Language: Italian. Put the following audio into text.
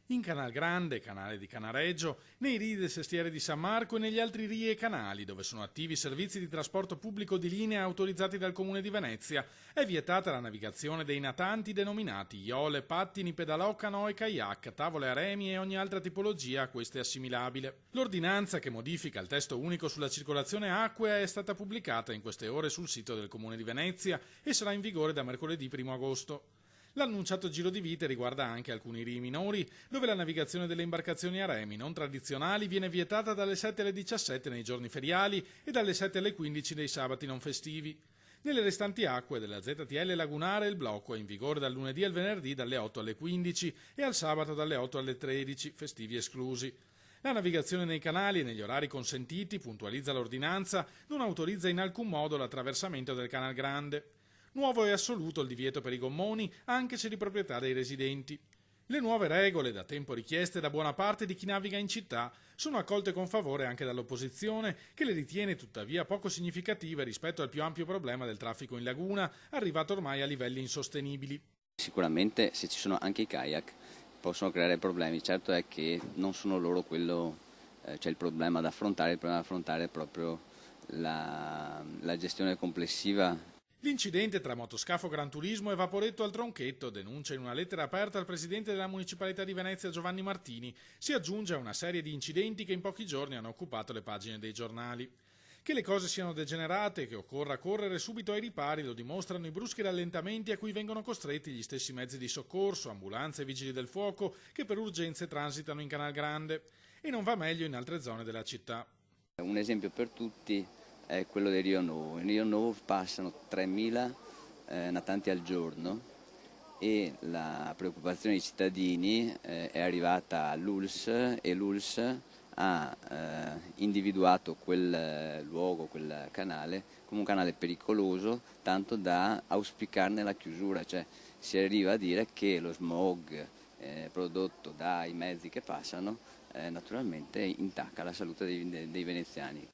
In Canal Grande, canale di Canareggio, nei rii del sestiere di San Marco e negli altri rii e canali dove sono attivi servizi di trasporto pubblico di linea autorizzati dal Comune di Venezia, è vietata la navigazione dei natanti denominati iole, pattini, pedalò, canoe, kayak, tavole a remi e ogni altra tipologia a queste assimilabile. L'ordinanza che modifica il testo unico sulla circolazione acquea è stata pubblicata in queste ore sul sito del Comune di Venezia e sarà in vigore da mercoledì 1 agosto. L'annunciato giro di vite riguarda anche alcuni rii minori, dove la navigazione delle imbarcazioni a remi non tradizionali viene vietata dalle 7 alle 17 nei giorni feriali e dalle 7 alle 15 dei sabati non festivi. Nelle restanti acque della ZTL lagunare il blocco è in vigore dal lunedì al venerdì dalle 8 alle 15 e al sabato dalle 8 alle 13, festivi esclusi. La navigazione nei canali e negli orari consentiti, puntualizza l'ordinanza, non autorizza in alcun modo l'attraversamento del Canal Grande. Nuovo e assoluto il divieto per i gommoni, anche se di proprietà dei residenti. Le nuove regole, da tempo richieste da buona parte di chi naviga in città, sono accolte con favore anche dall'opposizione, che le ritiene tuttavia poco significative rispetto al più ampio problema del traffico in laguna, arrivato ormai a livelli insostenibili. Sicuramente se ci sono anche i kayak possono creare problemi, certo è che non sono loro quello, c'è il problema da affrontare, il problema da affrontare è proprio la gestione complessiva. L'incidente tra motoscafo Gran Turismo e Vaporetto al Tronchetto, denuncia in una lettera aperta al presidente della Municipalità di Venezia Giovanni Martini, si aggiunge a una serie di incidenti che in pochi giorni hanno occupato le pagine dei giornali. Che le cose siano degenerate e che occorra correre subito ai ripari lo dimostrano i bruschi rallentamenti a cui vengono costretti gli stessi mezzi di soccorso, ambulanze e vigili del fuoco che per urgenze transitano in Canal Grande. E non va meglio in altre zone della città. Un esempio per tutti è quello di Rio Novo. In Rio Novo passano 3.000 natanti al giorno e la preoccupazione dei cittadini è arrivata all'ULSS e l'ULSS ha individuato quel luogo, quel canale, come un canale pericoloso, tanto da auspicarne la chiusura, cioè si arriva a dire che lo smog prodotto dai mezzi che passano naturalmente intacca la salute dei veneziani.